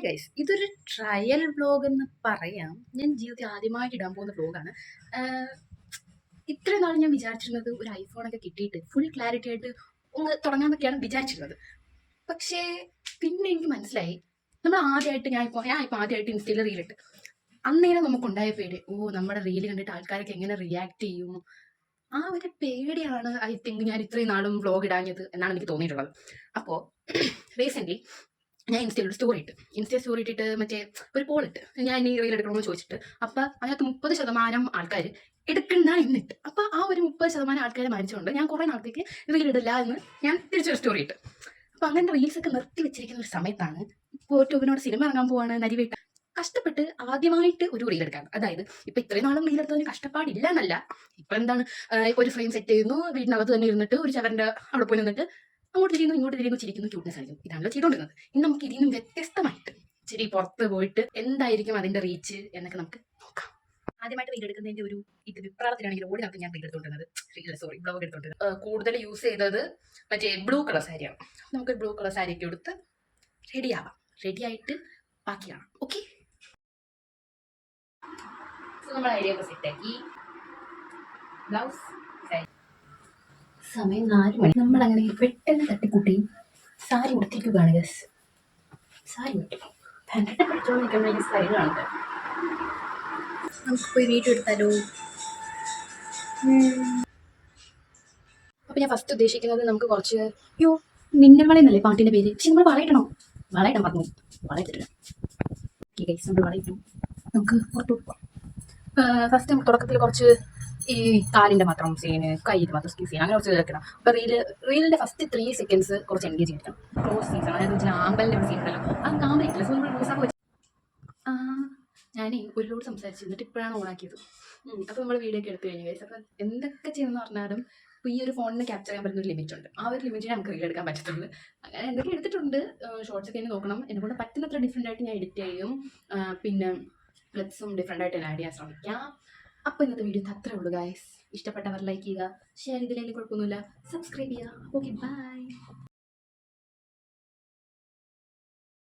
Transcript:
Guys, ഇതൊരു trial vlog എന്ന് പറയാം. ഞാൻ ജീവിതത്തിൽ ആദ്യമായിട്ട് ഇടാൻ പോകുന്ന വ്ലോഗാണ്. ഇത്രയും നാൾ ഞാൻ വിചാരിച്ചിരുന്നത് ഒരു ഐഫോണൊക്കെ കിട്ടിയിട്ട് ഫുൾ ക്ലാരിറ്റി ആയിട്ട് ഒന്ന് തുടങ്ങാമെന്നൊക്കെയാണ് വിചാരിച്ചിരുന്നത്. പക്ഷേ പിന്നെ എനിക്ക് മനസ്സിലായി, നമ്മൾ ആദ്യമായിട്ട് ഞാനിപ്പോൾ ആദ്യമായിട്ട് ഇൻസ്റ്റയിൽ റീലിട്ട് അന്നേരം നമുക്കുണ്ടായ പേടി, നമ്മുടെ റീല് കണ്ടിട്ട് ആൾക്കാരൊക്കെ എങ്ങനെ റിയാക്ട് ചെയ്യും, ആ ഒരു പേടിയാണ് ഐ തിങ്ക് ഞാൻ ഇത്രയും നാളും വ്ലോഗ് ഇടാഞ്ഞത് എന്നാണ് എനിക്ക് തോന്നിയിട്ടുള്ളത്. അപ്പോൾ റീസെൻ്റ്ലി ഞാൻ ഇൻസ്റ്റയിൽ സ്റ്റോറി ഇട്ടിട്ട് മറ്റേ ഒരു പോൾ ഇട്ട് ഞാൻ ഇനി റീൽ എടുക്കണമെന്ന് ചോദിച്ചിട്ട്, അപ്പം അതിനകത്ത് 30% ആൾക്കാർ എടുക്കണ്ട എന്നിട്ട്, അപ്പം ആ ഒരു 30% ആൾക്കാരെ മരിച്ചുകൊണ്ട് ഞാൻ കുറേ നാളത്തേക്ക് റീൽ ഇടില്ല എന്ന് ഞാൻ തിരിച്ചൊരു സ്റ്റോറി ഇട്ട്. അപ്പം അങ്ങനെ റീൽസൊക്കെ നിർത്തി വെച്ചിരിക്കുന്ന ഒരു സമയത്താണ് ഇപ്പോൾ ട്യൂബിനോട് സിനിമ ഇറങ്ങാൻ പോവാണ്, നരിവേട്ട. കഷ്ടപ്പെട്ട് ആദ്യമായിട്ട് ഒരു റീൽ എടുക്കാൻ, അതായത് ഇപ്പം ഇത്രയും നാളും റീൽ എടുത്തതിന് കഷ്ടപ്പാടില്ല എന്നല്ല. ഇപ്പം എന്താണ്, ഒരു ഫ്രെയിം സെറ്റ് ചെയ്യുന്നു, വീടിനകത്ത് തന്നെ ഇരുന്നിട്ട് ഒരു ചവറിൻ്റെ അവിടെ പോയി നിന്നിട്ട് അങ്ങോട്ട് തിരിയുന്നു ഇങ്ങോട്ട് തിരിയുന്നു, ചിരിക്കുന്നു, ക്യൂട്ട്നെസ് ആയിരിക്കും. ഇതാണല്ലോ ചെയ്തുകൊണ്ടിരുന്നത്. ഇന്ന് നമുക്ക് ഇതിൽ നിന്നും വ്യത്യസ്തമായിട്ട് ശരി പുറത്ത് പോയിട്ട് എന്തായിരിക്കും അതിന്റെ റീച്ച് എന്നൊക്കെ നമുക്ക് നോക്കാം. ആദ്യമായിട്ട് റീൽ എടുക്കുന്നതിന്റെ ഒരു വിപ്രാളത്തിലാണെങ്കിൽ ഓടി നമുക്ക് ഞാൻ റീൽ എടുത്തോണ്ടിരുന്നത്, ബ്ലോഗ് എടുത്തോണ്ടിരുന്നത്. കൂടുതൽ യൂസ് ചെയ്തത് മറ്റേ ബ്ലൂ കളർ സാരിയാണ്. നമുക്ക് ബ്ലൂ കളർ സാരിയൊക്കെ എടുത്ത് റെഡി ആവാം. റെഡി ആയിട്ട് ബാക്കിയാണ്. ഓക്കെ, നമ്മൾ ഐഡിയ ഒക്കെ സെറ്റാക്കി. ബ്ലൗസ് സമയം 4 മണി. നമ്മൾ അങ്ങനെ പെട്ടെന്ന് തട്ടിക്കൂട്ടി സാരി ഉടുത്തിരിക്കുകയാണ്. ഗസ് സാരി ഉടുത്തു കണ്ടിട്ട് പഠിച്ചോണ്ടിരിക്കുന്ന ഈ സ്റ്റൈലാണ്. നമുക്ക് പോയി വീഡിയോ എടുത്താലോ? അപ്പൊ ഞാൻ ഫസ്റ്റ് ഉദ്ദേശിക്കുന്നത് നമുക്ക് കുറച്ച് മിന്നൽ വള എന്നല്ലേ പാട്ടിന്റെ പേര്, പക്ഷെ നമ്മൾ വളയിടണോ? വളയിടാൻ പറഞ്ഞു, വളയിട്ടില്ല. നമ്മൾ വളയിട്ടു. നമുക്ക് പുറത്തു പോകാം. ഫസ്റ്റ് നമുക്ക് തുടക്കത്തിൽ കുറച്ച് ഈ കാലിന്റെ മാത്രം സീന്, കയ്യിൽ മാത്രം സീൻ, അങ്ങനെ കുറച്ച് വെക്കണം. അപ്പൊ റീലിന്റെ ഫസ്റ്റ് 3 seconds കുറച്ച് എൻഗേജ് ചെയ്യണം. ക്ലോസ് സീൻസ്, അതായത് ആമ്പലിന്റെ ഒരു സീൻ ഉണ്ടല്ലോ, അത് കാമ്പയിട്ടില്ല. സോ നമ്മൾ ക്ലോസ് ആക്കി വെച്ച് ഞാനേ ഒരുപാട് സംസാരിച്ചു, എന്നിട്ട് ഇപ്പോഴാണ് ഓണാക്കിയത്. അപ്പൊ നമ്മൾ വീഡിയോ ഒക്കെ എടുത്തു കഴിഞ്ഞു ഗൈസ്. അപ്പൊ എന്തൊക്കെ ചെയ്യുന്ന പറഞ്ഞാലും ഇപ്പോൾ ഈ ഒരു ഫോണിന് ക്യാപ്ചർ ചെയ്യാൻ പറ്റുന്ന ഒരു ലിമിറ്റ് ഉണ്ട്. ആ ഒരു ലിമിറ്റിന് നമുക്ക് റീൽ എടുക്കാൻ പറ്റത്തുള്ളൂ. അങ്ങനെ എന്തൊക്കെ എടുത്തിട്ടുണ്ട്. ഷോർട്സ് ഒക്കെ നോക്കണം. എന്നെ കൊണ്ട് പറ്റുന്നത്ര ഡിഫറെൻ്റ് ആയിട്ട് ഞാൻ എഡിറ്റ് ചെയ്യും. പിന്നെ ക്ലിപ്സും ഡിഫറെൻ്റ് ആയിട്ട് ആഡ് ചെയ്യാൻ ശ്രമിക്കാം. അപ്പോൾ ഇന്നത്തെ വീഡിയോ അത്രേ ഉള്ളൂ ഗൈസ്. ഇഷ്ടപ്പെട്ടവർ ലൈക്ക് ചെയ്യുക, ഷെയർ ചെയ്തില്ലെങ്കിൽ കുഴപ്പമൊന്നുമില്ല, സബ്സ്ക്രൈബ് ചെയ്യുക. Okay, by.